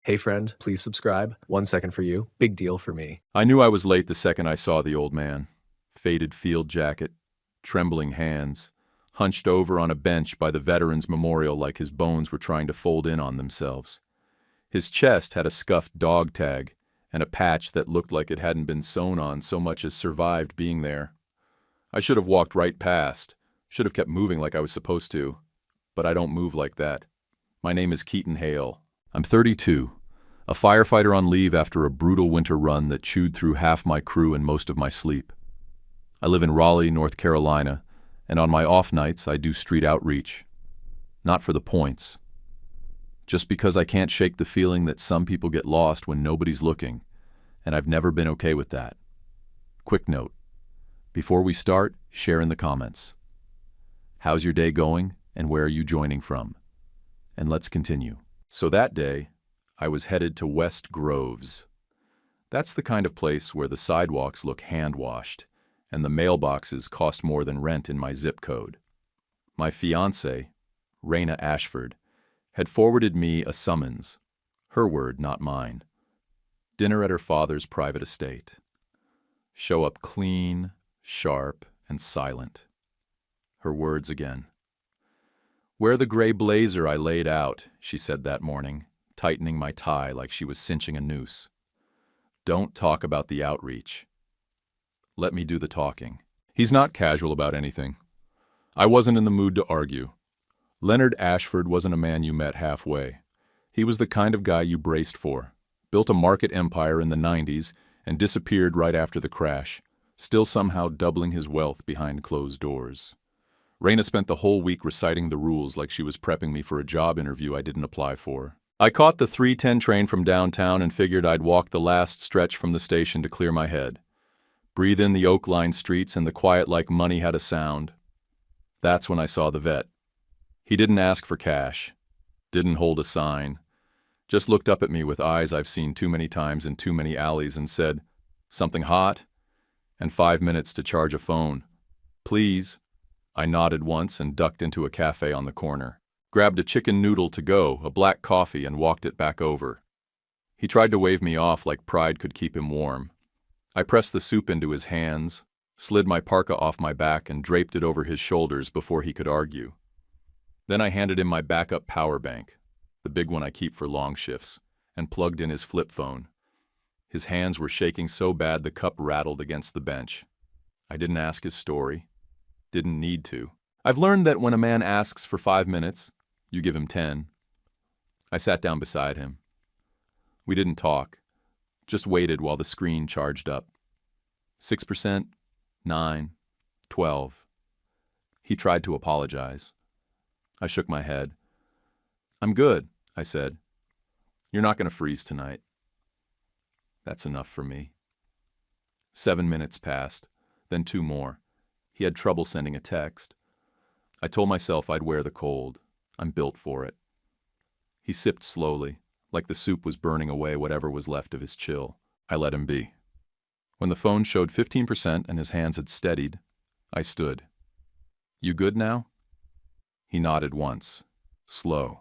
Hey friend, please subscribe. 1 second for you. Big deal for me. I knew I was late the second I saw the old man. Faded field jacket, trembling hands, hunched over on a bench by the Veterans Memorial like his bones were trying to fold in on themselves. His chest had a scuffed dog tag and a patch that looked like it hadn't been sewn on so much as survived being there. I should have walked right past, should have kept moving like I was supposed to, but I don't move like that. My name is Keaton Hale. I'm 32. A firefighter on leave after a brutal winter run that chewed through half my crew and most of my sleep. I live in Raleigh, North Carolina, and on my off nights I do street outreach. Not for the points. Just because I can't shake the feeling that some people get lost when nobody's looking, and I've never been okay with that. Quick note. Before we start, share in the comments. How's your day going, and where are you joining from? And let's continue. So that day, I was headed to West Groves. That's the kind of place where the sidewalks look hand-washed, and the mailboxes cost more than rent in my zip code. My fiancée, Raina Ashford, had forwarded me a summons, her word, not mine. Dinner at her father's private estate. Show up clean, sharp, and silent. Her words again. Wear the gray blazer I laid out, she said that morning, tightening my tie like she was cinching a noose. Don't talk about the outreach. Let me do the talking. He's not casual about anything. I wasn't in the mood to argue. Leonard Ashford wasn't a man you met halfway. He was the kind of guy you braced for. Built a market empire in the 90s and disappeared right after the crash, still somehow doubling his wealth behind closed doors. Raina spent the whole week reciting the rules like she was prepping me for a job interview I didn't apply for. I caught the 3:10 train from downtown and figured I'd walk the last stretch from the station to clear my head. Breathe in the oak-lined streets and the quiet like money had a sound. That's when I saw the vet. He didn't ask for cash, didn't hold a sign, just looked up at me with eyes I've seen too many times in too many alleys and said, "Something hot?" And 5 minutes to charge a phone. "Please." I nodded once and ducked into a cafe on the corner. Grabbed a chicken noodle to go, a black coffee, and walked it back over. He tried to wave me off like pride could keep him warm. I pressed the soup into his hands, slid my parka off my back and draped it over his shoulders before he could argue. Then I handed him my backup power bank, the big one I keep for long shifts, and plugged in his flip phone. His hands were shaking so bad the cup rattled against the bench. I didn't ask his story. Didn't need to. I've learned that when a man asks for 5 minutes, you give him 10. I sat down beside him. We didn't talk, just waited while the screen charged up. 6%, 9, 12. He tried to apologize. I shook my head. "I'm good," I said. "You're not going to freeze tonight." That's enough for me. 7 minutes passed, then 2 more. He had trouble sending a text. I told myself I'd wear the cold. I'm built for it. He sipped slowly, like the soup was burning away whatever was left of his chill. I let him be. When the phone showed 15% and his hands had steadied, I stood. "You good now?" He nodded once, slow.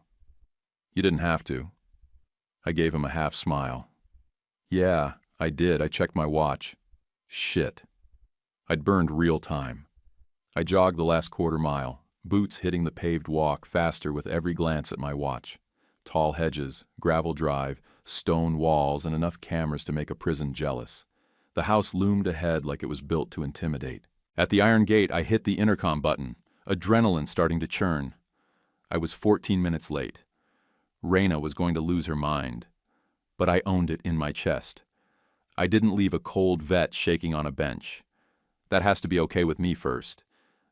"You didn't have to." I gave him a half smile. "Yeah, I did. I checked my watch. Shit." I'd burned real time. I jogged the last quarter mile, boots hitting the paved walk faster with every glance at my watch. Tall hedges, gravel drive, stone walls, and enough cameras to make a prison jealous. The house loomed ahead like it was built to intimidate. At the iron gate, I hit the intercom button, adrenaline starting to churn. I was 14 minutes late. Raina was going to lose her mind, but I owned it in my chest. I didn't leave a cold vet shaking on a bench. That has to be okay with me first.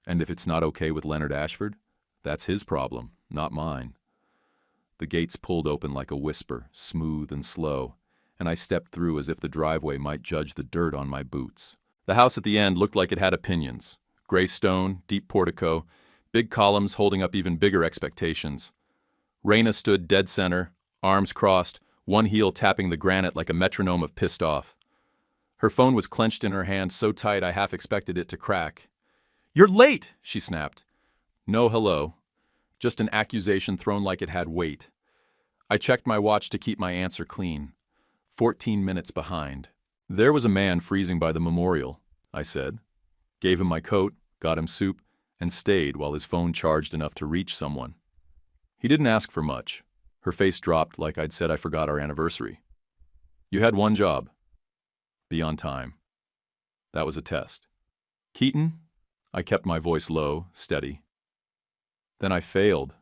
And if it's not okay with Leonard Ashford, that's his problem, not mine. The gates pulled open like a whisper, smooth and slow, and I stepped through as if the driveway might judge the dirt on my boots. The house at the end looked like it had opinions. Gray stone, deep portico, big columns holding up even bigger expectations. Raina stood dead center, arms crossed, one heel tapping the granite like a metronome of pissed off. Her phone was clenched in her hand so tight I half expected it to crack. "You're late," she snapped. No hello, just an accusation thrown like it had weight. I checked my watch to keep my answer clean. 14 minutes behind. There was a man freezing by the memorial, I said. Gave him my coat, got him soup, and stayed while his phone charged enough to reach someone. He didn't ask for much. Her face dropped like I'd said I forgot our anniversary. You had one job. Be on time. That was a test. Keaton? I kept my voice low, steady. Then I failed.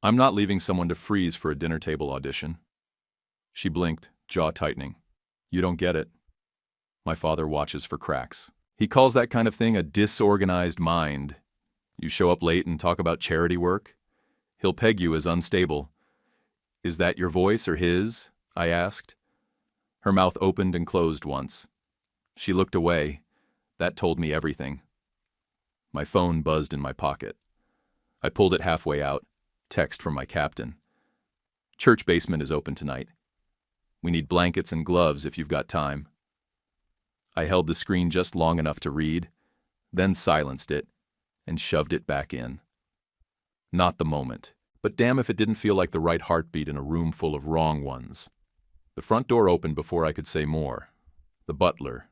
I'm not leaving someone to freeze for a dinner table audition. She blinked, jaw tightening. You don't get it. My father watches for cracks. He calls that kind of thing a disorganized mind. You show up late and talk about charity work? He'll peg you as unstable. Is that your voice or his? I asked. Her mouth opened and closed once. She looked away. That told me everything. My phone buzzed in my pocket. I pulled it halfway out. Text from my captain. Church basement is open tonight. We need blankets and gloves if you've got time. I held the screen just long enough to read, then silenced it and shoved it back in. Not the moment, but damn if it didn't feel like the right heartbeat in a room full of wrong ones. The front door opened before I could say more. The butler,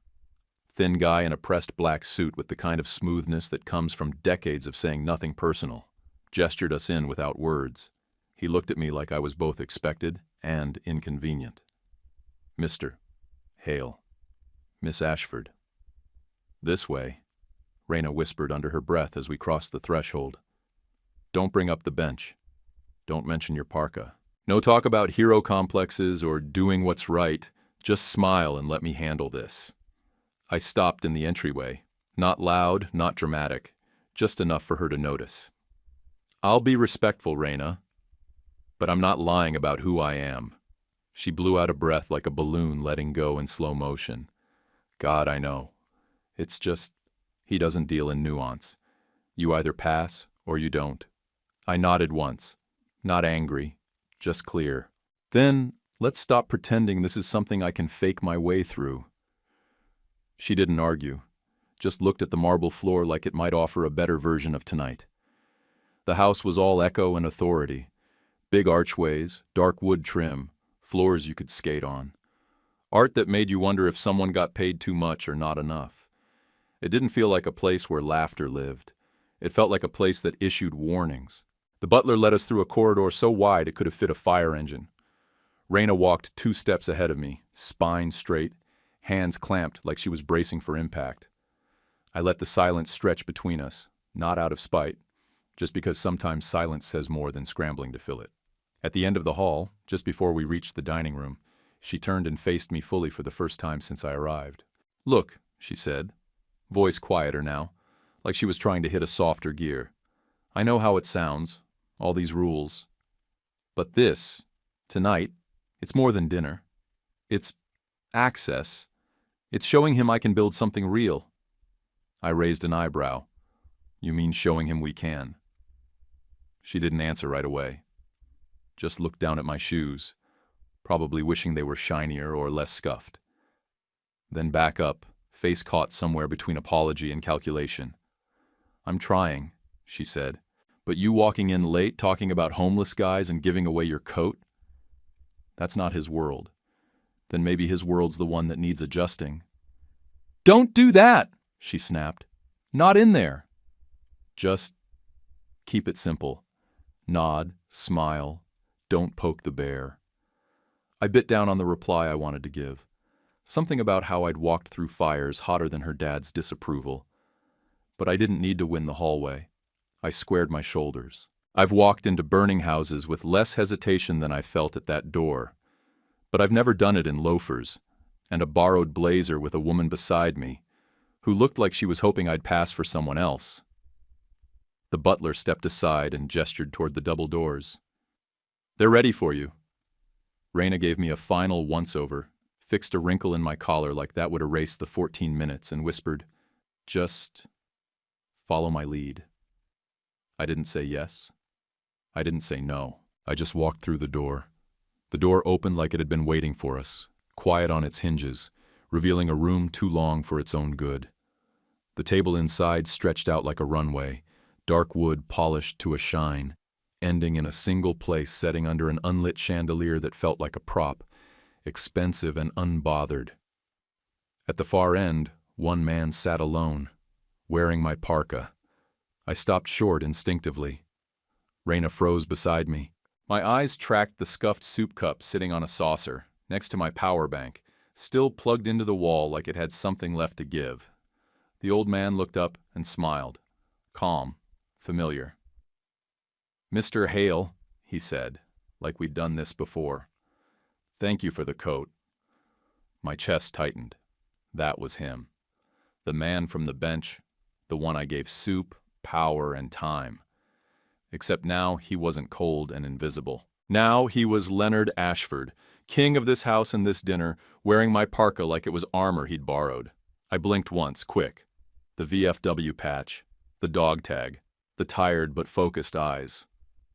thin guy in a pressed black suit with the kind of smoothness that comes from decades of saying nothing personal, gestured us in without words. He looked at me like I was both expected and inconvenient. Mr. Hale. Miss Ashford. This way, Raina whispered under her breath as we crossed the threshold. Don't bring up the bench. Don't mention your parka. No talk about hero complexes or doing what's right. Just smile and let me handle this. I stopped in the entryway. Not loud, not dramatic. Just enough for her to notice. I'll be respectful, Raina, but I'm not lying about who I am. She blew out a breath like a balloon letting go in slow motion. God, I know. It's just, he doesn't deal in nuance. You either pass or you don't. I nodded once. Not angry, just clear. Then, let's stop pretending this is something I can fake my way through. She didn't argue, just looked at the marble floor like it might offer a better version of tonight. The house was all echo and authority. Big archways, dark wood trim, floors you could skate on. Art that made you wonder if someone got paid too much or not enough. It didn't feel like a place where laughter lived. It felt like a place that issued warnings. The butler led us through a corridor so wide it could have fit a fire engine. Raina walked 2 steps ahead of me, spine straight, hands clamped like she was bracing for impact. I let the silence stretch between us, not out of spite, just because sometimes silence says more than scrambling to fill it. At the end of the hall, just before we reached the dining room, she turned and faced me fully for the first time since I arrived. Look, she said, voice quieter now, like she was trying to hit a softer gear. I know how it sounds, all these rules. But this, tonight, it's more than dinner. It's access. It's showing him I can build something real. I raised an eyebrow. You mean showing him we can? She didn't answer right away. Just looked down at my shoes, probably wishing they were shinier or less scuffed. Then back up, face caught somewhere between apology and calculation. I'm trying, she said, but you walking in late talking about homeless guys and giving away your coat? That's not his world. Then maybe his world's the one that needs adjusting. Don't do that, she snapped. Not in there. Just keep it simple. Nod, smile, don't poke the bear. I bit down on the reply I wanted to give. Something about how I'd walked through fires hotter than her dad's disapproval. But I didn't need to win the hallway. I squared my shoulders. I've walked into burning houses with less hesitation than I felt at that door. But I've never done it in loafers, and a borrowed blazer with a woman beside me, who looked like she was hoping I'd pass for someone else. The butler stepped aside and gestured toward the double doors. They're ready for you. Raina gave me a final once-over, fixed a wrinkle in my collar like that would erase the 14 minutes, and whispered, just follow my lead. I didn't say yes. I didn't say no. I just walked through the door. The door opened like it had been waiting for us, quiet on its hinges, revealing a room too long for its own good. The table inside stretched out like a runway, dark wood polished to a shine. ending in a single place setting under an unlit chandelier that felt like a prop, expensive and unbothered. At the far end, one man sat alone, wearing my parka. I stopped short instinctively. Raina froze beside me. My eyes tracked the scuffed soup cup sitting on a saucer, next to my power bank, still plugged into the wall like it had something left to give. The old man looked up and smiled. Calm, familiar. "Mr. Hale," he said, like we'd done this before. "Thank you for the coat." My chest tightened. That was him. The man from the bench, the one I gave soup, power, and time. Except now he wasn't cold and invisible. Now he was Leonard Ashford, king of this house and this dinner, wearing my parka like it was armor he'd borrowed. I blinked once, quick. The VFW patch, the dog tag, the tired but focused eyes.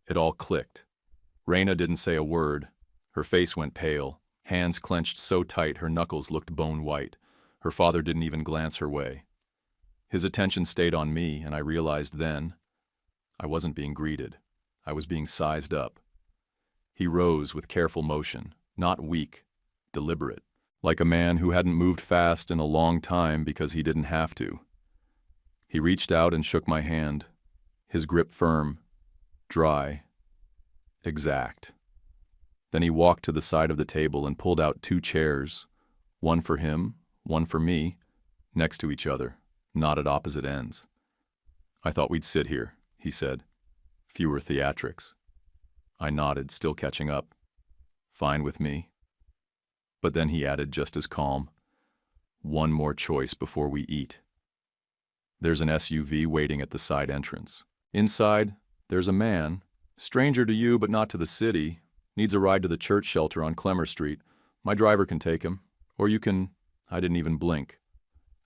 It all clicked. Raina didn't say a word. Her face went pale, hands clenched so tight her knuckles looked bone white. Her father didn't even glance her way. His attention stayed on me, and I realized then I wasn't being greeted. I was being sized up. He rose with careful motion, not weak, deliberate, like a man who hadn't moved fast in a long time because he didn't have to. He reached out and shook my hand, his grip firm, dry, exact. Then he walked to the side of the table and pulled out 2 chairs, one for him, one for me, next to each other, not at opposite ends. "I thought we'd sit here," he said. "Fewer theatrics." I nodded, still catching up. "Fine with me." But then he added just as calm, "One more choice before we eat. There's an SUV waiting at the side entrance. Inside, there's a man, stranger to you but not to the city, needs a ride to the church shelter on Clemmer Street. My driver can take him, or you can—" I didn't even blink.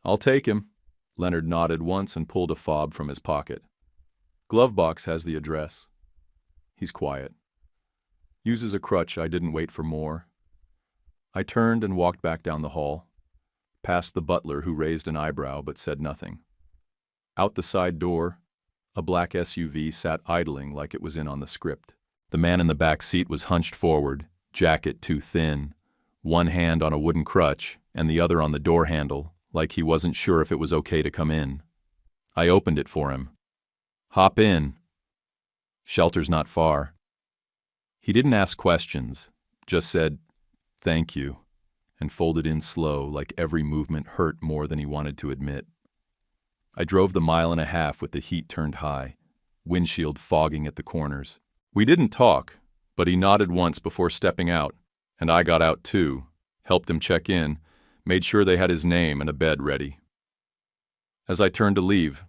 "I'll take him." Leonard nodded once and pulled a fob from his pocket. "Glove box has the address." He's quiet. Uses a crutch. I didn't wait for more. I turned and walked back down the hall, past the butler who raised an eyebrow but said nothing. Out the side door, a black SUV sat idling like it was in on the script. The man in the back seat was hunched forward, jacket too thin, one hand on a wooden crutch and the other on the door handle, like he wasn't sure if it was okay to come in. I opened it for him. "Hop in. Shelter's not far." He didn't ask questions, just said, "Thank you," and folded in slow, like every movement hurt more than he wanted to admit. I drove the 1.5 miles with the heat turned high, windshield fogging at the corners. We didn't talk, but he nodded once before stepping out, and I got out too, helped him check in, made sure they had his name and a bed ready. As I turned to leave,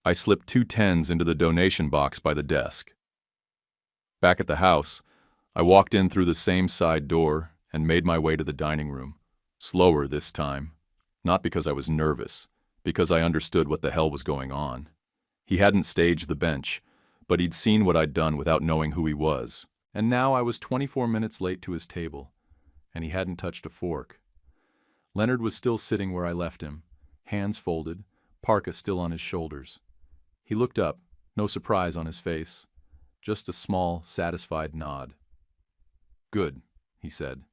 I slipped 2 tens into the donation box by the desk. Back at the house, I walked in through the same side door and made my way to the dining room, slower this time, not because I was nervous, because I understood what the hell was going on. He hadn't staged the bench, but he'd seen what I'd done without knowing who he was, and now I was 24 minutes late to his table, and he hadn't touched a fork. Leonard was still sitting where I left him, hands folded, parka still on his shoulders. He looked up, no surprise on his face, just a small, satisfied nod. "Good," he said.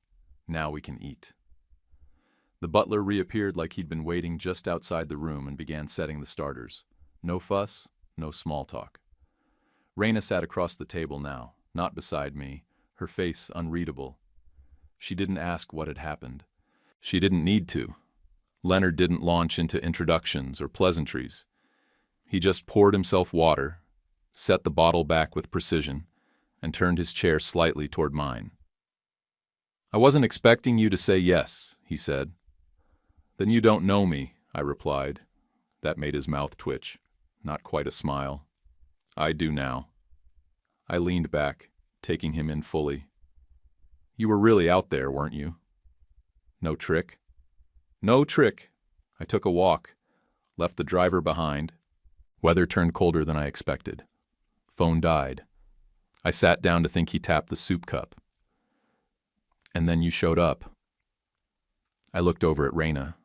"Now we can eat." The butler reappeared like he'd been waiting just outside the room and began setting the starters. No fuss, no small talk. Raina sat across the table now, not beside me, her face unreadable. She didn't ask what had happened. She didn't need to. Leonard didn't launch into introductions or pleasantries. He just poured himself water, set the bottle back with precision, and turned his chair slightly toward mine. "I wasn't expecting you to say yes," he said. "Then you don't know me," I replied. That made his mouth twitch. Not quite a smile. "I do now." I leaned back, taking him in fully. "You were really out there, weren't you?" "No trick?" "No trick. I took a walk, left the driver behind. Weather turned colder than I expected. Phone died. I sat down to think he tapped the soup cup. And then you showed up." I looked over at Raina,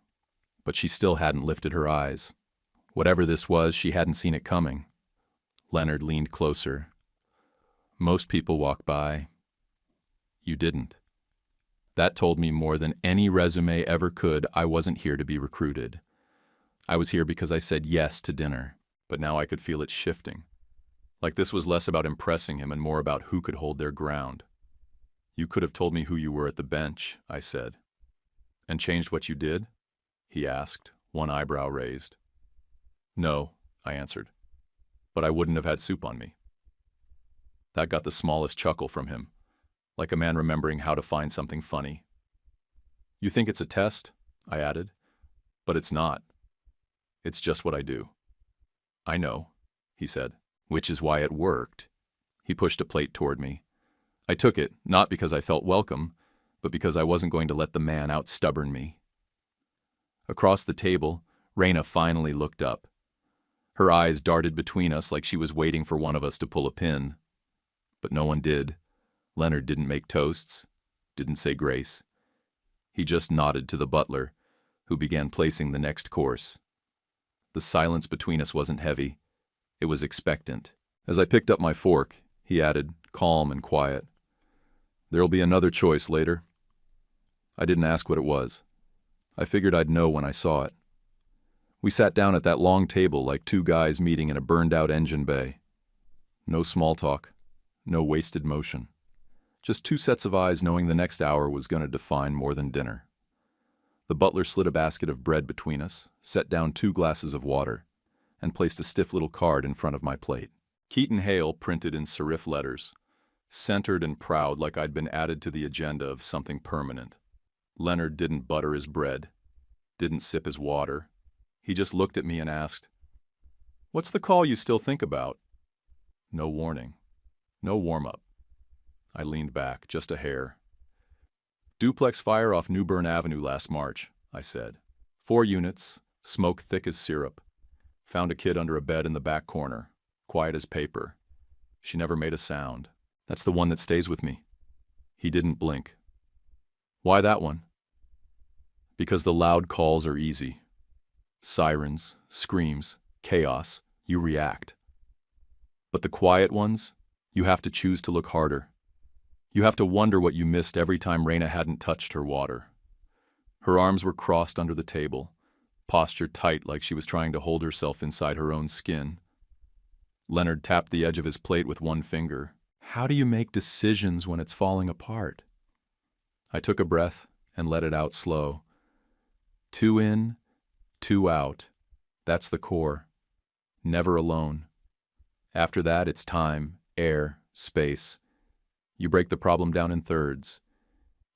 but she still hadn't lifted her eyes. Whatever this was, she hadn't seen it coming. Leonard leaned closer. Most people walk by. You didn't. That told me more than any resume ever could. I wasn't here to be recruited. I was here because I said yes to dinner, but now I could feel it shifting. Like this was less about impressing him and more about who could hold their ground. You could have told me who you were at the bench, I said. And changed what you did? He asked, one eyebrow raised. No, I answered. But I wouldn't have had soup on me. That got the smallest chuckle from him, like a man remembering how to find something funny. You think it's a test? I added. But it's not. It's just what I do. I know, he said, which is why it worked. He pushed a plate toward me. I took it, not because I felt welcome, but because I wasn't going to let the man out-stubborn me. Across the table, Raina finally looked up. Her eyes darted between us like she was waiting for one of us to pull a pin. But no one did. Leonard didn't make toasts, didn't say grace. He just nodded to the butler, who began placing the next course. The silence between us wasn't heavy. It was expectant. As I picked up my fork, he added, calm and quiet, "There'll be another choice later." I didn't ask what it was. I figured I'd know when I saw it. We sat down at that long table like two guys meeting in a burned-out engine bay. No small talk, no wasted motion. Just two sets of eyes knowing the next hour was going to define more than dinner. The butler slid a basket of bread between us, set down 2 glasses of water, and placed a stiff little card in front of my plate. Keaton Hale printed in serif letters, centered and proud like I'd been added to the agenda of something permanent. Leonard didn't butter his bread, didn't sip his water. He just looked at me and asked, "What's the call you still think about?" No warning, no warm-up. I leaned back, just a hair. "Duplex fire off New Bern Avenue last March," I said. 4 units, smoke thick as syrup. Found a kid under a bed in the back corner, quiet as paper. She never made a sound. That's the one that stays with me. He didn't blink. Why that one? Because the loud calls are easy. Sirens, screams, chaos, you react. But the quiet ones, you have to choose to look harder. You have to wonder what you missed every time Raina hadn't touched her water. Her arms were crossed under the table, posture tight like she was trying to hold herself inside her own skin. Leonard tapped the edge of his plate with one finger. How do you make decisions when it's falling apart? I took a breath and let it out slow. 2 in, 2 out. That's the core. Never alone. After that, it's time, air, space. You break the problem down in thirds.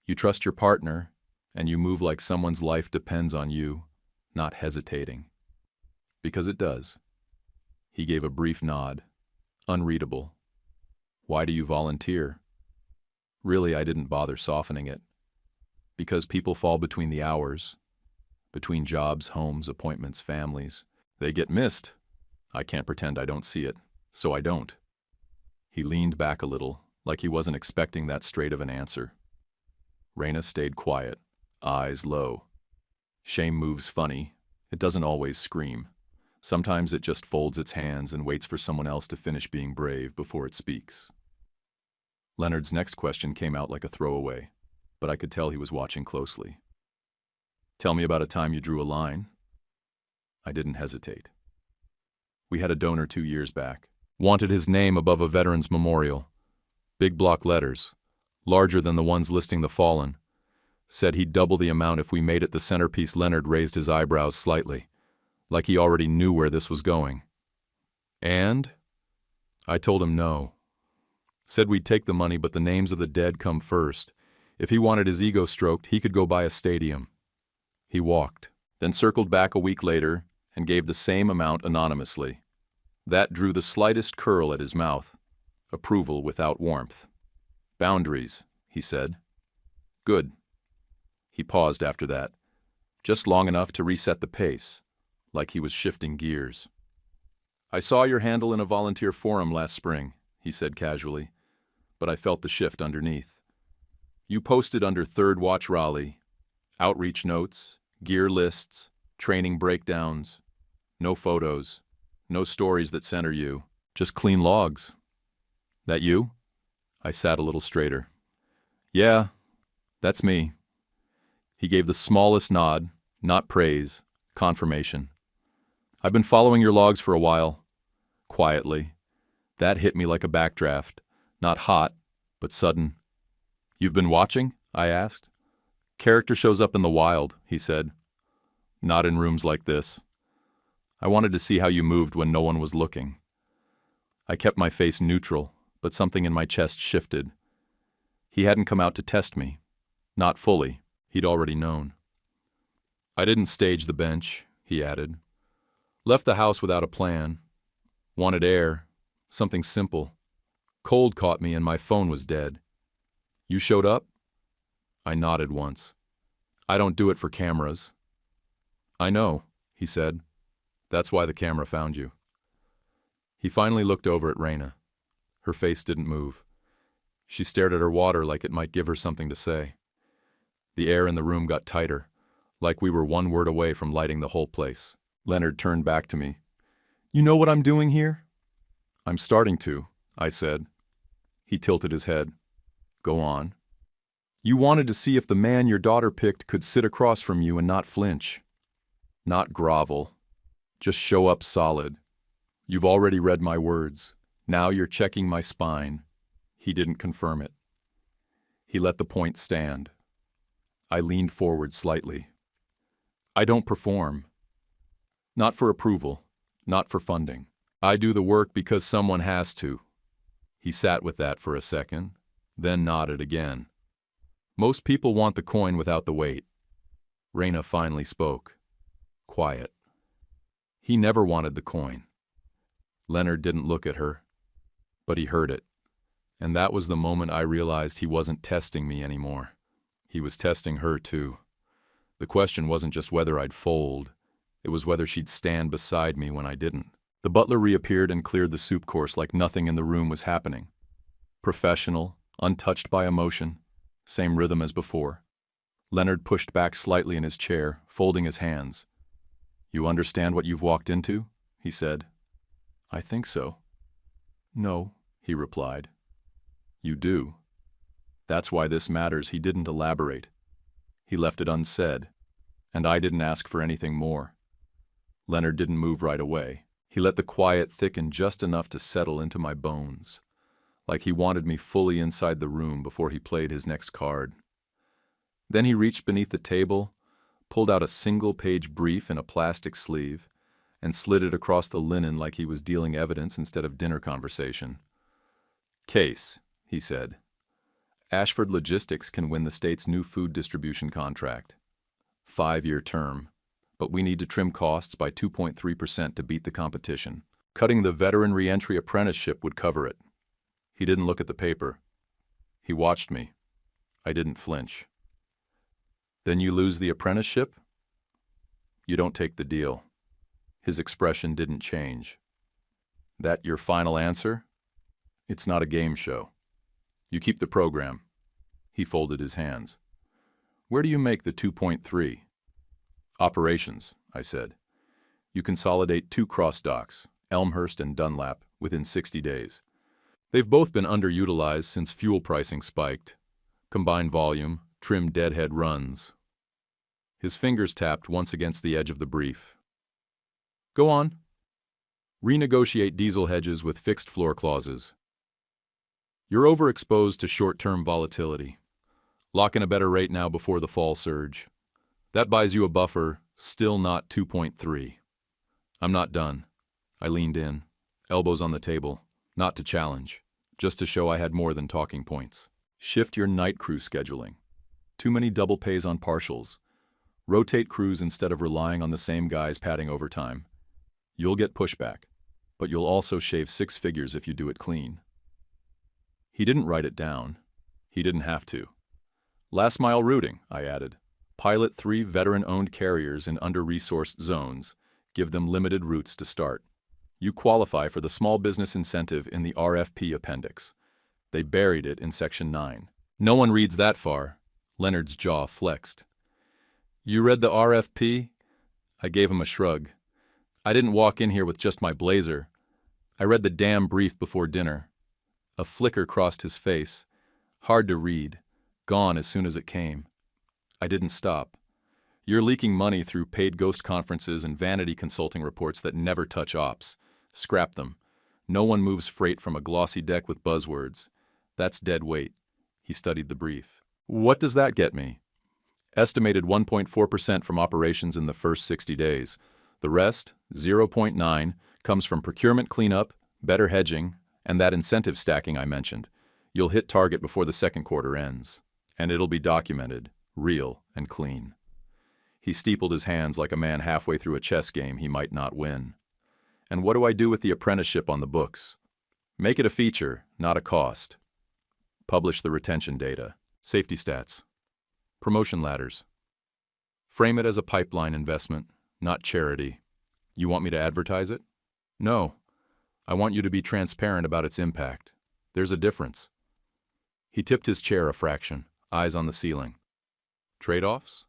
You trust your partner, and you move like someone's life depends on you, not hesitating. Because it does. He gave a brief nod. Unreadable. Why do you volunteer? Really, I didn't bother softening it. Because people fall between the hours. Between jobs, homes, appointments, families. They get missed. I can't pretend I don't see it, so I don't. He leaned back a little, like he wasn't expecting that straight of an answer. Raina stayed quiet, eyes low. Shame moves funny. It doesn't always scream. Sometimes it just folds its hands and waits for someone else to finish being brave before it speaks. Leonard's next question came out like a throwaway, but I could tell he was watching closely. Tell me about a time you drew a line. I didn't hesitate. We had a donor 2 years back. Wanted his name above a veteran's memorial. Big block letters, larger than the ones listing the fallen. Said he'd double the amount if we made it the centerpiece. Leonard raised his eyebrows slightly, like he already knew where this was going. And? I told him no. Said we'd take the money, but the names of the dead come first. If he wanted his ego stroked, he could go buy a stadium. He walked, then circled back a week later and gave the same amount anonymously. That drew the slightest curl at his mouth. Approval without warmth. Boundaries, he said. Good. He paused after that, just long enough to reset the pace, like he was shifting gears. I saw your handle in a volunteer forum last spring, he said casually, but I felt the shift underneath. You posted under Third Watch Raleigh, outreach notes, gear lists, training breakdowns, no photos, no stories that center you, just clean logs. That you? I sat a little straighter. Yeah, that's me. He gave the smallest nod, not praise, confirmation. I've been following your logs for a while. Quietly. That hit me like a backdraft. Not hot, but sudden. You've been watching? I asked. Character shows up in the wild, he said. Not in rooms like this. I wanted to see how you moved when no one was looking. I kept my face neutral, but something in my chest shifted. He hadn't come out to test me. Not fully. He'd already known. I didn't stage the bench, he added. Left the house without a plan. Wanted air. Something simple. Cold caught me and my phone was dead. You showed up? I nodded once. I don't do it for cameras. I know, he said. That's why the camera found you. He finally looked over at Raina. Her face didn't move. She stared at her water like it might give her something to say. The air in the room got tighter, like we were one word away from lighting the whole place. Leonard turned back to me. You know what I'm doing here? I'm starting to, I said. He tilted his head. Go on. You wanted to see if the man your daughter picked could sit across from you and not flinch. Not grovel. Just show up solid. You've already read my words. Now you're checking my spine. He didn't confirm it. He let the point stand. I leaned forward slightly. I don't perform. Not for approval. Not for funding. I do the work because someone has to. He sat with that for a second, then nodded again. Most people want the coin without the weight. Raina finally spoke. Quiet. He never wanted the coin. Leonard didn't look at her, but he heard it. And that was the moment I realized he wasn't testing me anymore. He was testing her too. The question wasn't just whether I'd fold, it was whether she'd stand beside me when I didn't. The butler reappeared and cleared the soup course like nothing in the room was happening. Professional, untouched by emotion, same rhythm as before. Leonard pushed back slightly in his chair, folding his hands. You understand what you've walked into? He said. I think so. No, he replied. You do. That's why this matters. He didn't elaborate. He left it unsaid, and I didn't ask for anything more. Leonard didn't move right away. He let the quiet thicken just enough to settle into my bones, like he wanted me fully inside the room before he played his next card. Then he reached beneath the table, pulled out a single-page brief in a plastic sleeve, and slid it across the linen like he was dealing evidence instead of dinner conversation. Case, he said. Ashford Logistics can win the state's new food distribution contract. 5-year term. But we need to trim costs by 2.3% to beat the competition. Cutting the veteran re-entry apprenticeship would cover it. He didn't look at the paper. He watched me. I didn't flinch. Then you lose the apprenticeship? You don't take the deal. His expression didn't change. That your final answer? It's not a game show. You keep the program. He folded his hands. Where do you make the 2.3? Operations, I said. You consolidate 2 cross docks, Elmhurst and Dunlap, within 60 days. They've both been underutilized since fuel pricing spiked. Combined volume, trim deadhead runs. His fingers tapped once against the edge of the brief. Go on. Renegotiate diesel hedges with fixed floor clauses. You're overexposed to short-term volatility. Lock in a better rate now before the fall surge. That buys you a buffer, still not 2.3. I'm not done. I leaned in, elbows on the table, not to challenge, just to show I had more than talking points. Shift your night crew scheduling. Too many double pays on partials. Rotate crews instead of relying on the same guys padding overtime. You'll get pushback, but you'll also shave 6 figures if you do it clean. He didn't write it down. He didn't have to. Last mile routing, I added. Pilot 3 veteran-owned carriers in under-resourced zones. Give them limited routes to start. You qualify for the small business incentive in the RFP appendix. They buried it in Section 9. No one reads that far. Leonard's jaw flexed. You read the RFP? I gave him a shrug. I didn't walk in here with just my blazer. I read the damn brief before dinner. A flicker crossed his face. Hard to read. Gone as soon as it came. I didn't stop. You're leaking money through paid ghost conferences and vanity consulting reports that never touch ops. Scrap them. No one moves freight from a glossy deck with buzzwords. That's dead weight. He studied the brief. What does that get me? Estimated 1.4% from operations in the first 60 days. The rest, 0.9, comes from procurement cleanup, better hedging, and that incentive stacking I mentioned. You'll hit target before the second quarter ends. And it'll be documented, real, and clean. He steepled his hands like a man halfway through a chess game he might not win. And what do I do with the apprenticeship on the books? Make it a feature, not a cost. Publish the retention data, safety stats, promotion ladders. Frame it as a pipeline investment, not charity. You want me to advertise it? No. I want you to be transparent about its impact. There's a difference. He tipped his chair a fraction, eyes on the ceiling. Trade-offs?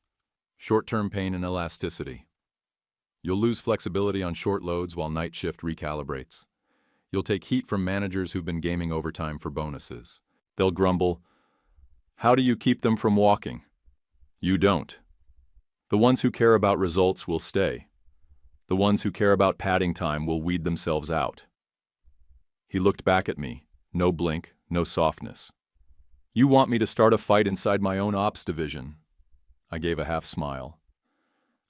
Short-term pain and elasticity. You'll lose flexibility on short loads while night shift recalibrates. You'll take heat from managers who've been gaming overtime for bonuses. They'll grumble, "How do you keep them from walking?" You don't. The ones who care about results will stay. The ones who care about padding time will weed themselves out. He looked back at me, no blink, no softness. You want me to start a fight inside my own ops division? I gave a half smile.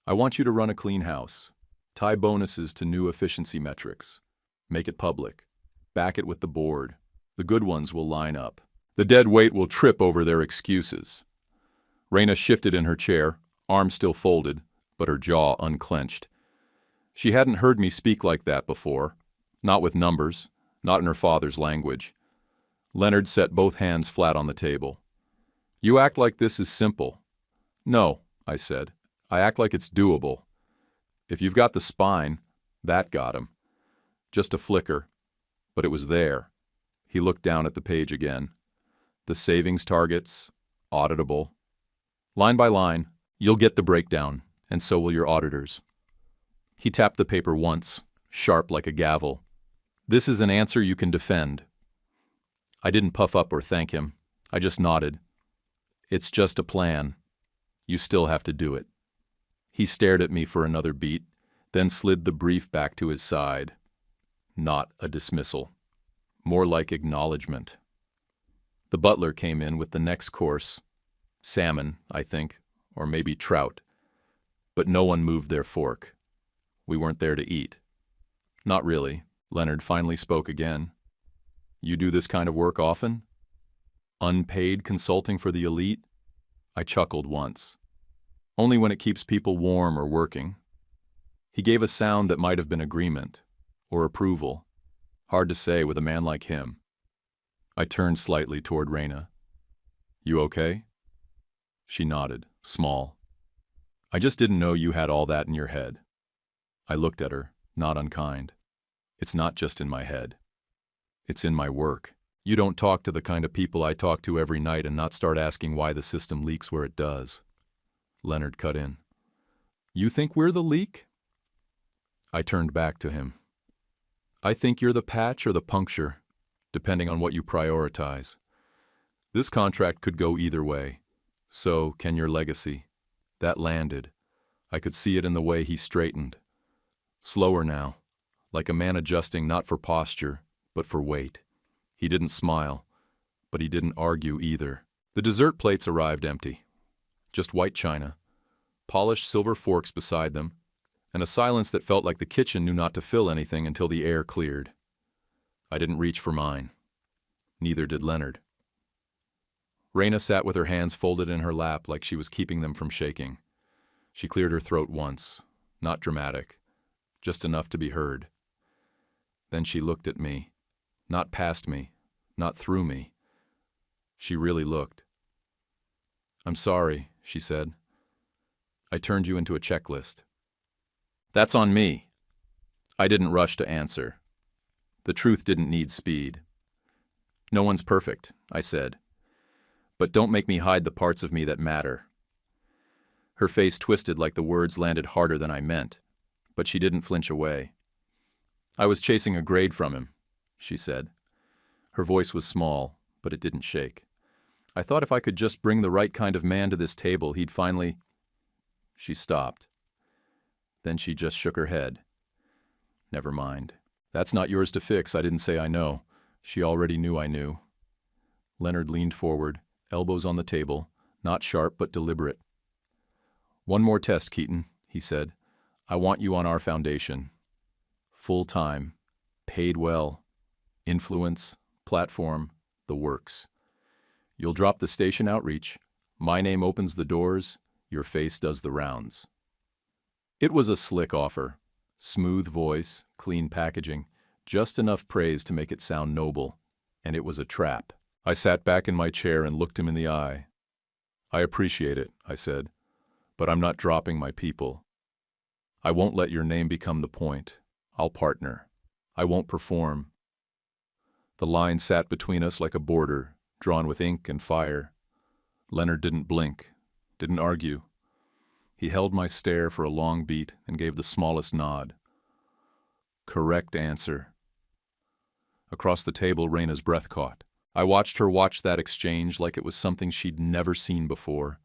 I want you to run a clean house. Tie bonuses to new efficiency metrics. Make it public. Back it with the board. The good ones will line up. The dead weight will trip over their excuses. Raina shifted in her chair, arms still folded, but her jaw unclenched. She hadn't heard me speak like that before. Not with numbers, not in her father's language. Leonard set both hands flat on the table. You act like this is simple. No, I said. I act like it's doable. If you've got the spine, that got him. Just a flicker, but it was there. He looked down at the page again. The savings targets, auditable. Line by line, you'll get the breakdown, and so will your auditors. He tapped the paper once, sharp like a gavel. This is an answer you can defend. I didn't puff up or thank him. I just nodded. It's just a plan. You still have to do it. He stared at me for another beat, then slid the brief back to his side. Not a dismissal. More like acknowledgement. The butler came in with the next course. Salmon, I think, or maybe trout. But no one moved their fork. We weren't there to eat. Not really. Leonard finally spoke again. You do this kind of work often? Unpaid consulting for the elite? I chuckled once. Only when it keeps people warm or working. He gave a sound that might have been agreement, or approval. Hard to say with a man like him. I turned slightly toward Raina. You okay? She nodded, small. I just didn't know you had all that in your head. I looked at her, not unkind. It's not just in my head. It's in my work. You don't talk to the kind of people I talk to every night and not start asking why the system leaks where it does. Leonard cut in. You think we're the leak? I turned back to him. I think you're the patch or the puncture, depending on what you prioritize. This contract could go either way. So can your legacy. That landed. I could see it in the way he straightened. Slower now, like a man adjusting not for posture, but for weight. He didn't smile, but he didn't argue either. The dessert plates arrived empty. Just white china, polished silver forks beside them, and a silence that felt like the kitchen knew not to fill anything until the air cleared. I didn't reach for mine. Neither did Leonard. Raina sat with her hands folded in her lap like she was keeping them from shaking. She cleared her throat once, not dramatic, just enough to be heard. Then she looked at me, not past me, not through me. She really looked. I'm sorry, she said. I turned you into a checklist. That's on me. I didn't rush to answer. The truth didn't need speed. No one's perfect, I said. But don't make me hide the parts of me that matter. Her face twisted like the words landed harder than I meant, but she didn't flinch away. I was chasing a grade from him, she said. Her voice was small, but it didn't shake. I thought if I could just bring the right kind of man to this table, he'd finally... She stopped. Then she just shook her head. Never mind. That's not yours to fix, I didn't say I know. She already knew I knew. Leonard leaned forward, elbows on the table, not sharp but deliberate. One more test, Keaton, he said. I want you on our foundation. Full-time, paid well, influence, platform, the works. You'll drop the station outreach. My name opens the doors, your face does the rounds. It was a slick offer. Smooth voice, clean packaging, just enough praise to make it sound noble, and it was a trap. I sat back in my chair and looked him in the eye. I appreciate it, I said, but I'm not dropping my people. I won't let your name become the point. I'll partner. I won't perform. The line sat between us like a border, drawn with ink and fire. Leonard didn't blink, didn't argue. He held my stare for a long beat and gave the smallest nod. Correct answer. Across the table, Raina's breath caught. I watched her watch that exchange like it was something she'd never seen before.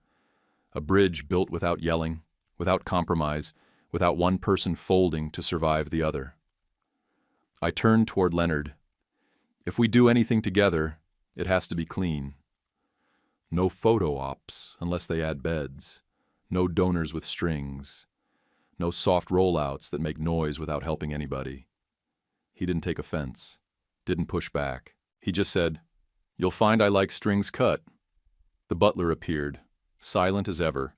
A bridge built without yelling, without compromise, without one person folding to survive the other. I turned toward Leonard. If we do anything together, it has to be clean. No photo ops unless they add beds. No donors with strings. No soft rollouts that make noise without helping anybody. He didn't take offense, didn't push back. He just said, "You'll find I like strings cut." The butler appeared, silent as ever,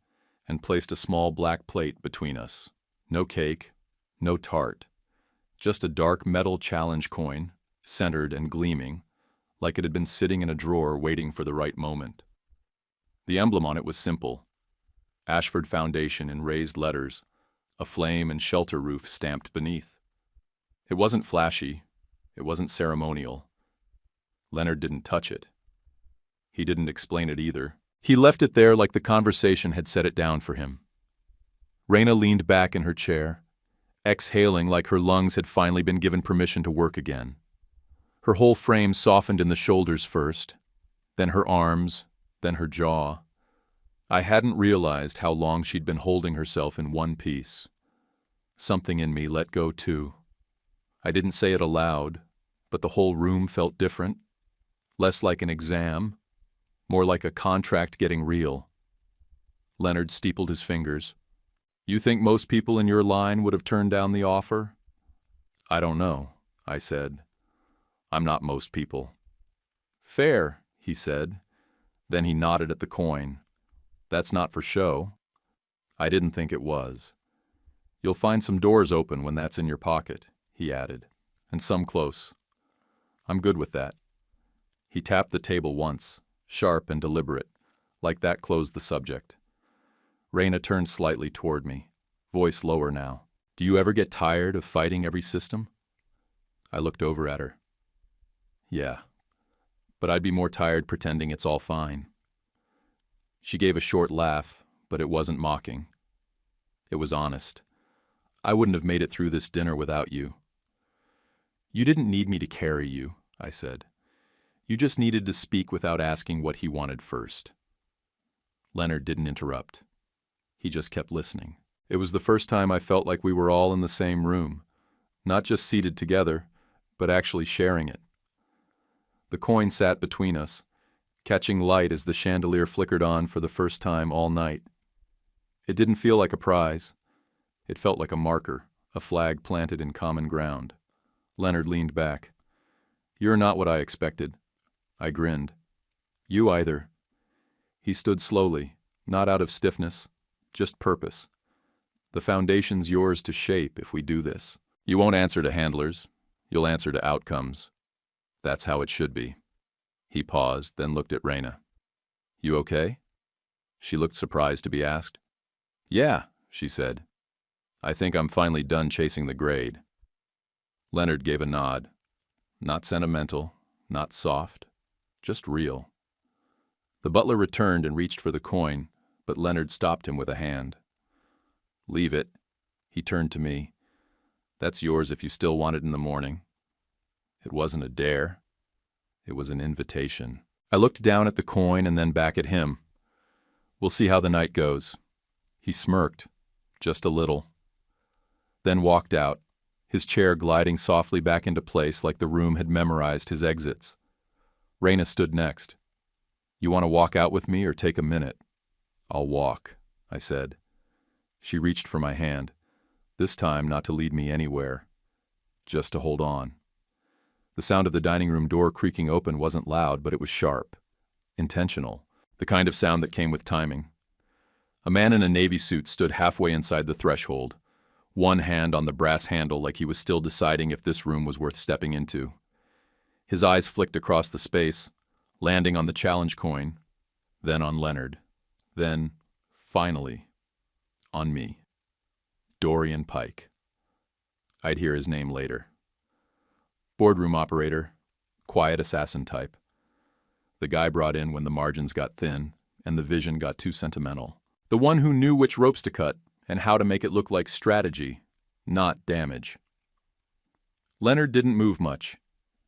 and placed a small black plate between us. No cake, no tart. Just a dark metal challenge coin, centered and gleaming, like it had been sitting in a drawer waiting for the right moment. The emblem on it was simple. Ashford Foundation in raised letters, a flame and shelter roof stamped beneath. It wasn't flashy, it wasn't ceremonial. Leonard didn't touch it. He didn't explain it either. He left it there like the conversation had set it down for him. Raina leaned back in her chair, exhaling like her lungs had finally been given permission to work again. Her whole frame softened in the shoulders first, then her arms, then her jaw. I hadn't realized how long she'd been holding herself in one piece. Something in me let go too. I didn't say it aloud, but the whole room felt different, less like an exam, more like a contract getting real. Leonard steepled his fingers. You think most people in your line would have turned down the offer? I don't know, I said. I'm not most people. Fair, he said. Then he nodded at the coin. That's not for show. I didn't think it was. You'll find some doors open when that's in your pocket, he added, and some close. I'm good with that. He tapped the table once, sharp and deliberate, like that closed the subject. Raina turned slightly toward me, voice lower now. Do you ever get tired of fighting every system? I looked over at her. Yeah, but I'd be more tired pretending it's all fine. She gave a short laugh, but it wasn't mocking. It was honest. I wouldn't have made it through this dinner without you. You didn't need me to carry you, I said. You just needed to speak without asking what he wanted first. Leonard didn't interrupt. He just kept listening. It was the first time I felt like we were all in the same room, not just seated together, but actually sharing it. The coin sat between us, catching light as the chandelier flickered on for the first time all night. It didn't feel like a prize. It felt like a marker, a flag planted in common ground. Leonard leaned back. You're not what I expected. I grinned. You either. He stood slowly, not out of stiffness, just purpose. The foundation's yours to shape if we do this. You won't answer to handlers. You'll answer to outcomes. That's how it should be. He paused, then looked at Raina. You okay? She looked surprised to be asked. Yeah, she said. I think I'm finally done chasing the grade. Leonard gave a nod. Not sentimental, not soft, just real. The butler returned and reached for the coin, but Leonard stopped him with a hand. Leave it. He turned to me. That's yours if you still want it in the morning. It wasn't a dare. It was an invitation. I looked down at the coin and then back at him. We'll see how the night goes. He smirked, just a little, then walked out, his chair gliding softly back into place like the room had memorized his exits. Raina stood next. You want to walk out with me or take a minute? I'll walk, I said. She reached for my hand, this time not to lead me anywhere, just to hold on. The sound of the dining room door creaking open wasn't loud, but it was sharp, intentional, the kind of sound that came with timing. A man in a navy suit stood halfway inside the threshold, one hand on the brass handle like he was still deciding if this room was worth stepping into. His eyes flicked across the space, landing on the challenge coin, then on Leonard, then, finally, on me. Dorian Pike. I'd hear his name later. Boardroom operator, quiet assassin type. The guy brought in when the margins got thin and the vision got too sentimental. The one who knew which ropes to cut and how to make it look like strategy, not damage. Leonard didn't move much,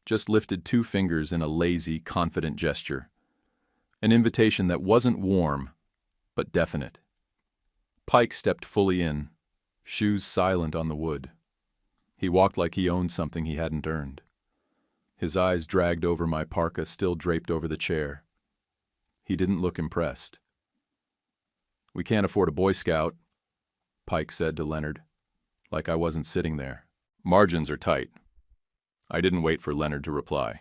just lifted 2 fingers in a lazy, confident gesture. An invitation that wasn't warm, but definite. Pike stepped fully in, shoes silent on the wood. He walked like he owned something he hadn't earned. His eyes dragged over my parka still draped over the chair. He didn't look impressed. We can't afford a Boy Scout, Pike said to Leonard, like I wasn't sitting there. Margins are tight. I didn't wait for Leonard to reply.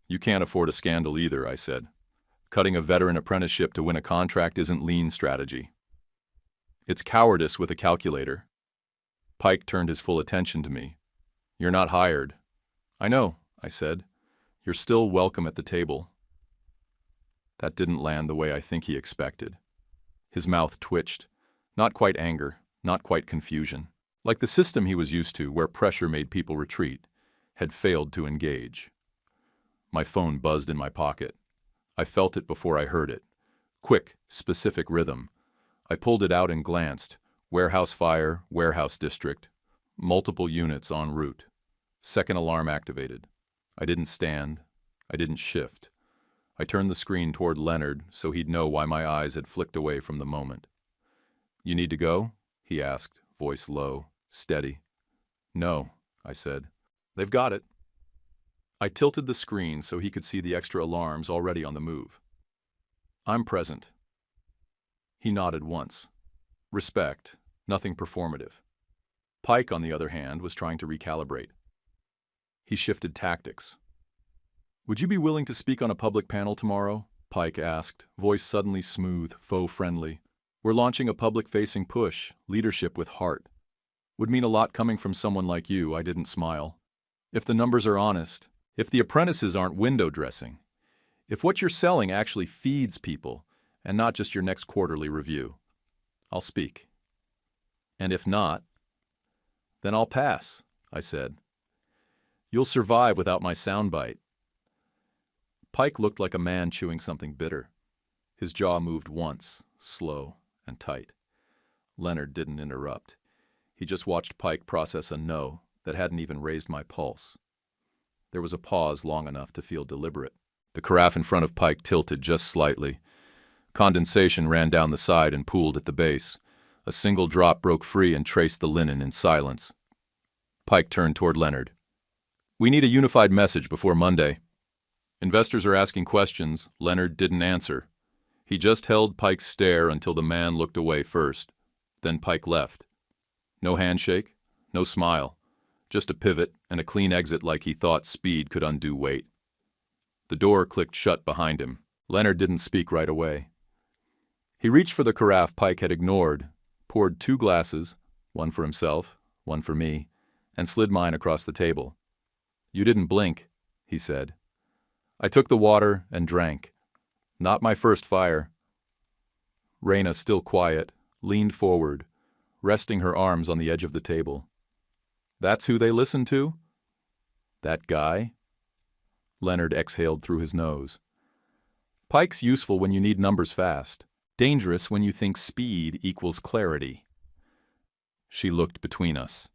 You can't afford a scandal either, I said. Cutting a veteran apprenticeship to win a contract isn't lean strategy. It's cowardice with a calculator. Pike turned his full attention to me. You're not hired. I know, I said. You're still welcome at the table. That didn't land the way I think he expected. His mouth twitched. Not quite anger, not quite confusion. Like the system he was used to, where pressure made people retreat, had failed to engage. My phone buzzed in my pocket. I felt it before I heard it. Quick, specific rhythm. I pulled it out and glanced. Warehouse fire, warehouse district. Multiple units en route. Second alarm activated. I didn't stand. I didn't shift. I turned the screen toward Leonard so he'd know why my eyes had flicked away from the moment. You need to go? He asked, voice low, steady. No, I said. They've got it. I tilted the screen so he could see the extra alarms already on the move. I'm present. He nodded once. Respect, nothing performative. Pike, on the other hand, was trying to recalibrate. He shifted tactics. Would you be willing to speak on a public panel tomorrow? Pike asked, voice suddenly smooth, faux-friendly. We're launching a public-facing push, leadership with heart. Would mean a lot coming from someone like you, I didn't smile. If the numbers are honest, if the apprentices aren't window dressing, if what you're selling actually feeds people, and not just your next quarterly review, I'll speak. And if not, then I'll pass, I said. You'll survive without my soundbite. Pike looked like a man chewing something bitter. His jaw moved once, slow and tight. Leonard didn't interrupt. He just watched Pike process a no that hadn't even raised my pulse. There was a pause long enough to feel deliberate. The carafe in front of Pike tilted just slightly. Condensation ran down the side and pooled at the base. A single drop broke free and traced the linen in silence. Pike turned toward Leonard. We need a unified message before Monday. Investors are asking questions. Leonard didn't answer. He just held Pike's stare until the man looked away first. Then Pike left. No handshake, no smile. Just a pivot and a clean exit like he thought speed could undo weight. The door clicked shut behind him. Leonard didn't speak right away. He reached for the carafe Pike had ignored, poured 2 glasses, one for himself, one for me, and slid mine across the table. You didn't blink, he said. I took the water and drank. Not my first fire. Raina, still quiet, leaned forward, resting her arms on the edge of the table. That's who they listen to? That guy? Leonard exhaled through his nose. Pike's useful when you need numbers fast. Dangerous when you think speed equals clarity. She looked between us.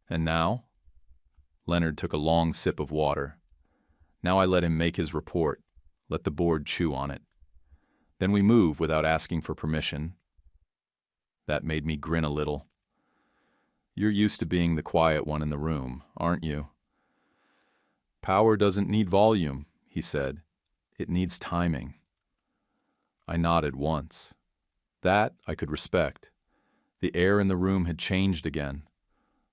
And now? Leonard took a long sip of water. Now I let him make his report, let the board chew on it. Then we move without asking for permission. That made me grin a little. You're used to being the quiet one in the room, aren't you? Power doesn't need volume, he said. It needs timing. I nodded once. That I could respect. The air in the room had changed again.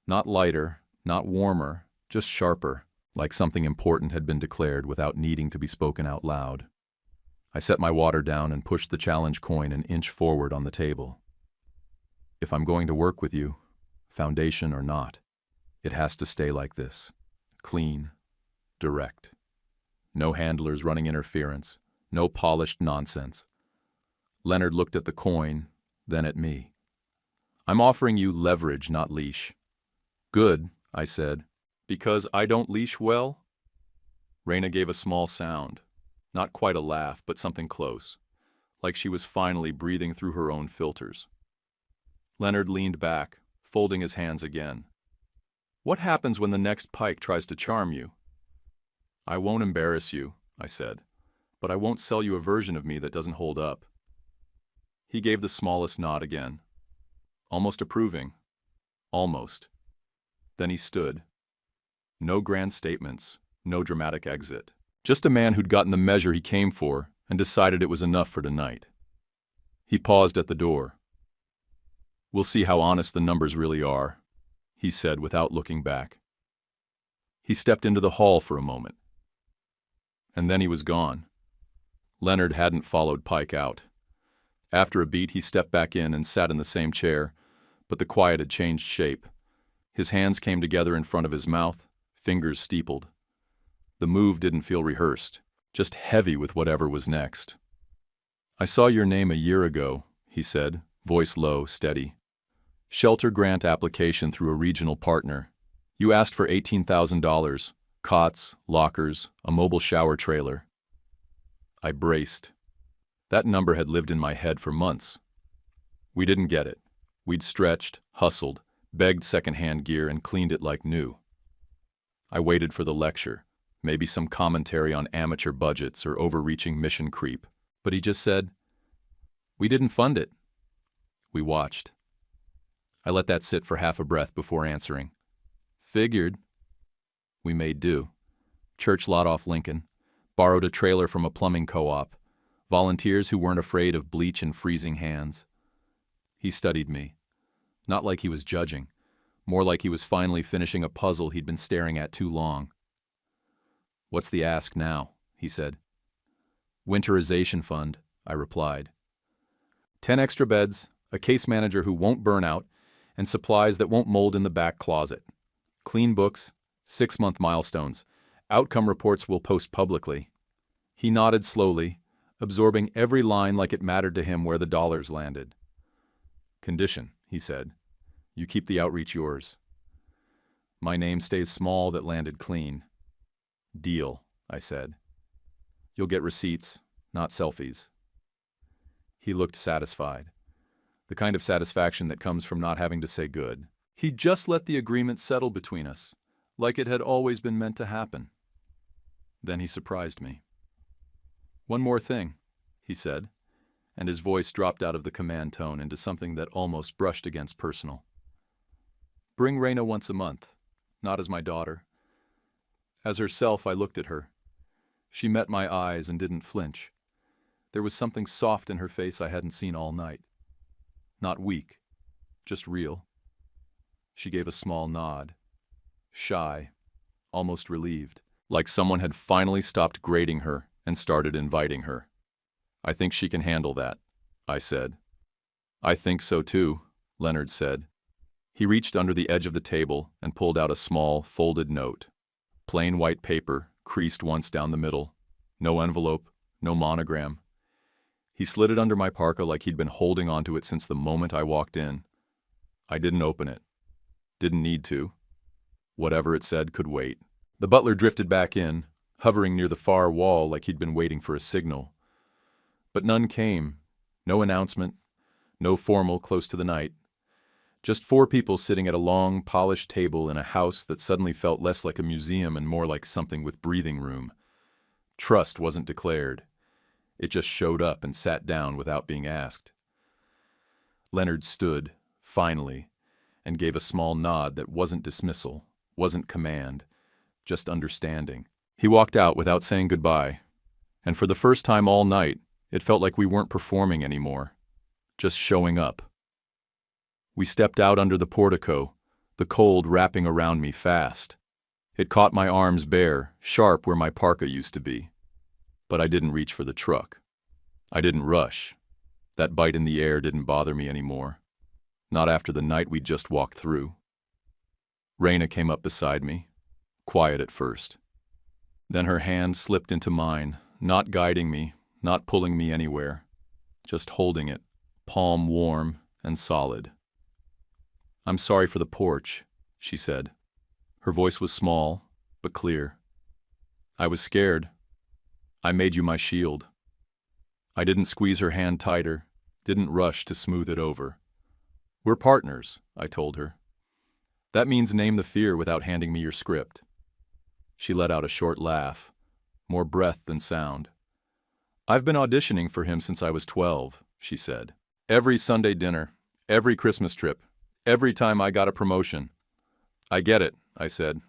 Not lighter, not warmer, just sharper, like something important had been declared without needing to be spoken out loud. I set my water down and pushed the challenge coin an inch forward on the table. If I'm going to work with you, foundation or not, it has to stay like this. Clean, direct. No handlers running interference, no polished nonsense. Leonard looked at the coin, then at me. I'm offering you leverage, not leash. Good, I said. Because I don't leash well? Raina gave a small sound. Not quite a laugh, but something close. Like she was finally breathing through her own filters. Leonard leaned back, folding his hands again. What happens when the next pike tries to charm you? I won't embarrass you, I said, but I won't sell you a version of me that doesn't hold up. He gave the smallest nod again. Almost approving. Almost. Then he stood. No grand statements, no dramatic exit. Just a man who'd gotten the measure he came for and decided it was enough for tonight. He paused at the door. We'll see how honest the numbers really are, he said without looking back. He stepped into the hall for a moment. And then he was gone. Leonard hadn't followed Pike out. After a beat, he stepped back in and sat in the same chair, but the quiet had changed shape. His hands came together in front of his mouth, fingers steepled. The move didn't feel rehearsed, just heavy with whatever was next. I saw your name a year ago, he said, voice low, steady. Shelter grant application through a regional partner. You asked for $18,000, cots, lockers, a mobile shower trailer. I braced. That number had lived in my head for months. We didn't get it. We'd stretched, hustled, begged second-hand gear, and cleaned it like new. I waited for the lecture, maybe some commentary on amateur budgets or overreaching mission creep, but he just said, "We didn't fund it." We watched. I let that sit for half a breath before answering. Figured. We made do. Church lot off Lincoln, borrowed a trailer from a plumbing co-op, volunteers who weren't afraid of bleach and freezing hands. He studied me. Not like he was judging, more like he was finally finishing a puzzle he'd been staring at too long. What's the ask now? He said. Winterization fund, I replied. 10 extra beds, a case manager who won't burn out, and supplies that won't mold in the back closet. Clean books, 6-month milestones. Outcome reports we'll post publicly. He nodded slowly, absorbing every line like it mattered to him where the dollars landed. Condition, he said. You keep the outreach yours. My name stays small that landed clean. Deal, I said. You'll get receipts, not selfies. He looked satisfied. The kind of satisfaction that comes from not having to say good. He'd just let the agreement settle between us, like it had always been meant to happen. Then he surprised me. One more thing, he said, and his voice dropped out of the command tone into something that almost brushed against personal. Bring Raina once a month, not as my daughter. As herself, I looked at her. She met my eyes and didn't flinch. There was something soft in her face I hadn't seen all night. Not weak, just real. She gave a small nod. Shy, almost relieved, like someone had finally stopped grading her and started inviting her. I think she can handle that, I said. I think so too, Leonard said. He reached under the edge of the table and pulled out a small, folded note. Plain white paper, creased once down the middle. No envelope, no monogram. He slid it under my parka like he'd been holding onto it since the moment I walked in. I didn't open it. Didn't need to. Whatever it said could wait. The butler drifted back in, hovering near the far wall like he'd been waiting for a signal. But none came. No announcement. No formal close to the night. Just 4 people sitting at a long, polished table in a house that suddenly felt less like a museum and more like something with breathing room. Trust wasn't declared. It just showed up and sat down without being asked. Leonard stood, finally, and gave a small nod that wasn't dismissal, wasn't command, just understanding. He walked out without saying goodbye, and for the first time all night, it felt like we weren't performing anymore, just showing up. We stepped out under the portico, the cold wrapping around me fast. It caught my arms bare, sharp where my parka used to be. But I didn't reach for the truck. I didn't rush. That bite in the air didn't bother me anymore. Not after the night we'd just walked through. Raina came up beside me, quiet at first. Then her hand slipped into mine, not guiding me, not pulling me anywhere, just holding it, palm warm and solid. "I'm sorry for the porch," she said. Her voice was small, but clear. "I was scared. I made you my shield." I didn't squeeze her hand tighter, didn't rush to smooth it over. "We're partners," I told her. "That means name the fear without handing me your script." She let out a short laugh, more breath than sound. "I've been auditioning for him since I was 12, she said. "Every Sunday dinner, every Christmas trip, every time I got a promotion." "I get it," I said,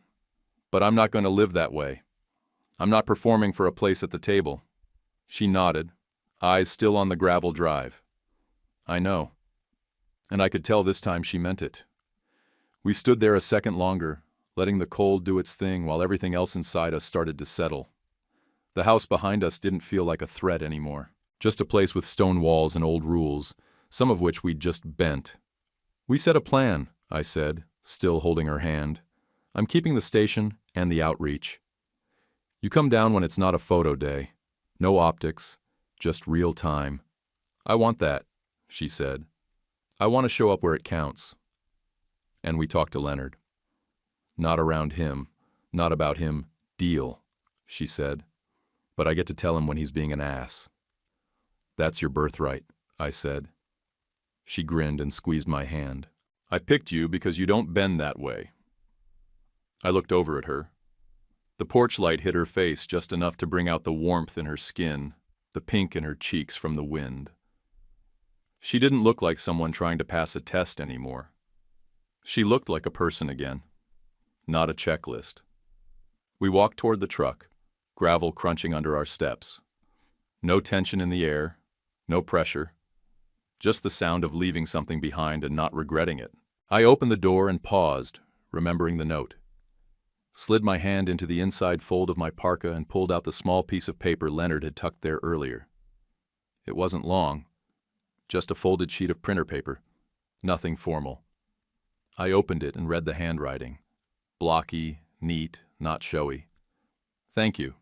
"but I'm not going to live that way. I'm not performing for a place at the table." She nodded, eyes still on the gravel drive. "I know." And I could tell this time she meant it. We stood there a second longer, letting the cold do its thing while everything else inside us started to settle. The house behind us didn't feel like a threat anymore, just a place with stone walls and old rules, some of which we'd just bent. "We set a plan," I said, still holding her hand. "I'm keeping the station and the outreach. You come down when it's not a photo day. No optics, just real time." "I want that," she said. "I want to show up where it counts." And we talked to Leonard. "Not around him, not about him, deal," she said. "But I get to tell him when he's being an ass." "That's your birthright," I said. She grinned and squeezed my hand. "I picked you because you don't bend that way." I looked over at her. The porch light hit her face just enough to bring out the warmth in her skin, the pink in her cheeks from the wind. She didn't look like someone trying to pass a test anymore. She looked like a person again, not a checklist. We walked toward the truck, gravel crunching under our steps. No tension in the air, no pressure, just the sound of leaving something behind and not regretting it. I opened the door and paused, remembering the note. Slid my hand into the inside fold of my parka and pulled out the small piece of paper Leonard had tucked there earlier. It wasn't long, just a folded sheet of printer paper, nothing formal. I opened it and read the handwriting. Blocky, neat, not showy. "Thank you.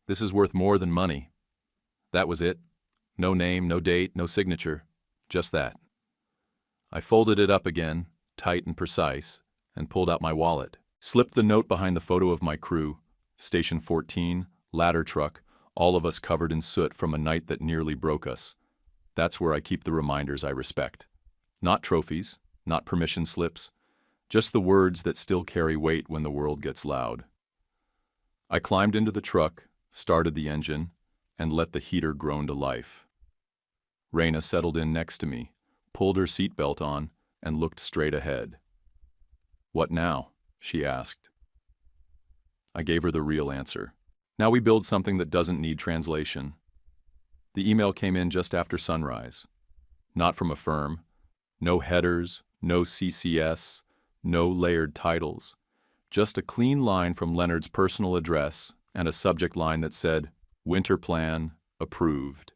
This is worth more than money." That was it. No name, no date, no signature. Just that. I folded it up again, tight and precise, and pulled out my wallet. Slipped the note behind the photo of my crew, Station 14, ladder truck, all of us covered in soot from a night that nearly broke us. That's where I keep the reminders I respect. Not trophies, not permission slips, just the words that still carry weight when the world gets loud. I climbed into the truck, started the engine, and let the heater groan to life. Raina settled in next to me, pulled her seatbelt on, and looked straight ahead. "What now?" she asked. I gave her the real answer. Now we build something that doesn't need translation. The email came in just after sunrise. Not from a firm. No headers, no CCS, no layered titles. Just a clean line from Leonard's personal address and a subject line that said, "Winter plan, approved."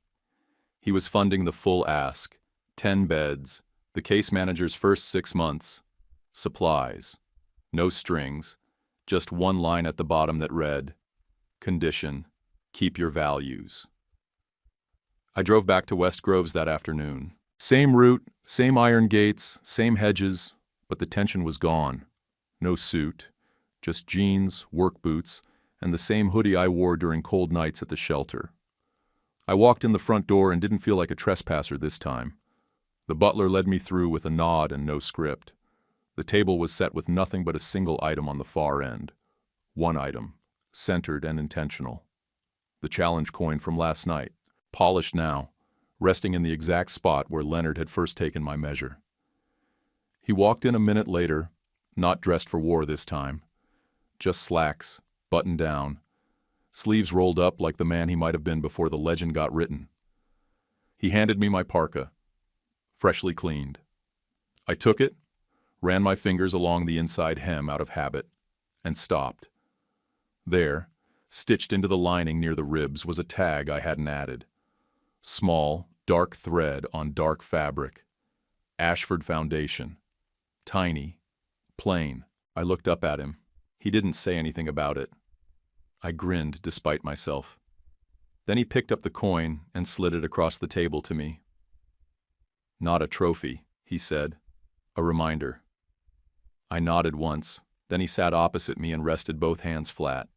He was funding the full ask, 10 beds, the case manager's first 6 months, supplies. No strings, just one line at the bottom that read, "Condition, keep your values." I drove back to West Groves that afternoon. Same route, same iron gates, same hedges, but the tension was gone. No suit, just jeans, work boots, and the same hoodie I wore during cold nights at the shelter. I walked in the front door and didn't feel like a trespasser this time. The butler led me through with a nod and no script. The table was set with nothing but a single item on the far end. One item, centered and intentional. The challenge coin from last night, polished now, resting in the exact spot where Leonard had first taken my measure. He walked in a minute later, not dressed for war this time. Just slacks, buttoned down, sleeves rolled up like the man he might have been before the legend got written. He handed me my parka, freshly cleaned. I took it, ran my fingers along the inside hem out of habit, and stopped. There, stitched into the lining near the ribs, was a tag I hadn't added. Small, dark thread on dark fabric. Ashford Foundation. Tiny. Plain. I looked up at him. He didn't say anything about it. I grinned despite myself. Then he picked up the coin and slid it across the table to me. "Not a trophy," he said. "A reminder." I nodded once, then he sat opposite me and rested both hands flat.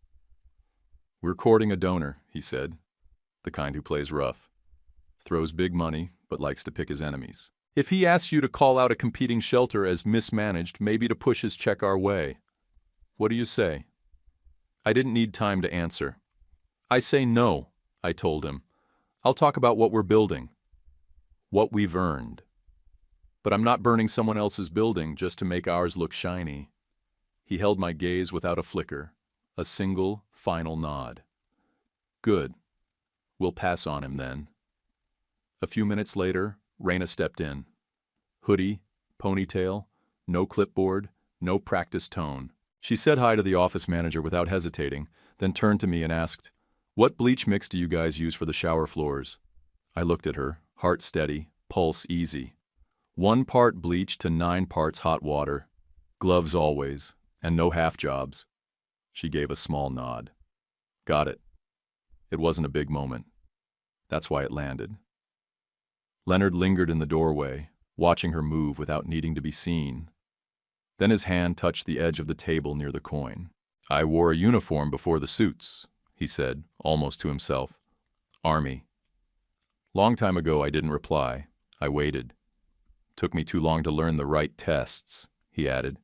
"We're courting a donor," he said. "The kind who plays rough. Throws big money, but likes to pick his enemies. If he asks you to call out a competing shelter as mismanaged, maybe to push his check our way, what do you say?" I didn't need time to answer. "I say no," I told him. "I'll talk about what we're building. What we've earned. But I'm not burning someone else's building just to make ours look shiny." He held my gaze without a flicker, a single, final nod. "Good. We'll pass on him then." A few minutes later, Raina stepped in. Hoodie, ponytail, no clipboard, no practice tone. She said hi to the office manager without hesitating, then turned to me and asked, "What bleach mix do you guys use for the shower floors?" I looked at her, heart steady, pulse easy. 1 part bleach to 9 parts hot water. Gloves always, and no half jobs. She gave a small nod. Got it. It wasn't a big moment. That's why it landed. Leonard lingered in the doorway, watching her move without needing to be seen. Then his hand touched the edge of the table near the coin. "I wore a uniform before the suits," he said, almost to himself. "Army." Long time ago I didn't reply. I waited. "Took me too long to learn the right tests," he added.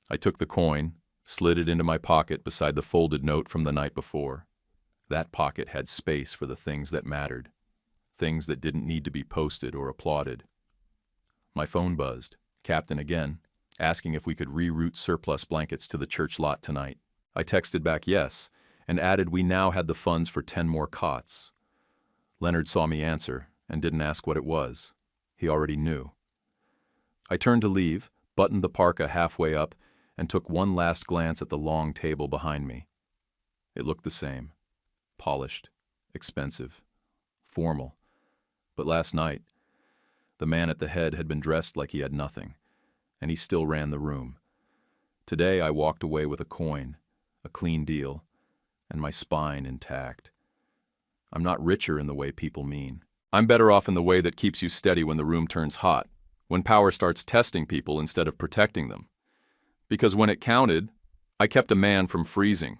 I took the coin, slid it into my pocket beside the folded note from the night before. That pocket had space for the things that mattered, things that didn't need to be posted or applauded. My phone buzzed, Captain again, asking if we could reroute surplus blankets to the church lot tonight. I texted back yes, and added we now had the funds for 10 more cots. Leonard saw me answer and didn't ask what it was. He already knew. I turned to leave, buttoned the parka halfway up, and took one last glance at the long table behind me. It looked the same. Polished, expensive, formal. But last night, the man at the head had been dressed like he had nothing, and he still ran the room. Today I walked away with a coin, a clean deal, and my spine intact. I'm not richer in the way people mean. I'm better off in the way that keeps you steady when the room turns hot, when power starts testing people instead of protecting them. Because when it counted, I kept a man from freezing,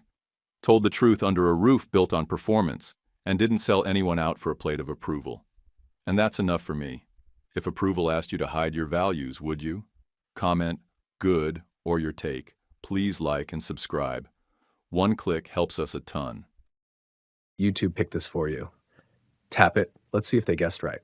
told the truth under a roof built on performance, and didn't sell anyone out for a plate of approval. And that's enough for me. If approval asked you to hide your values, would you? Comment, good, or your take. Please like and subscribe. One click helps us a ton. YouTube picked this for you. Tap it. Let's see if they guessed right.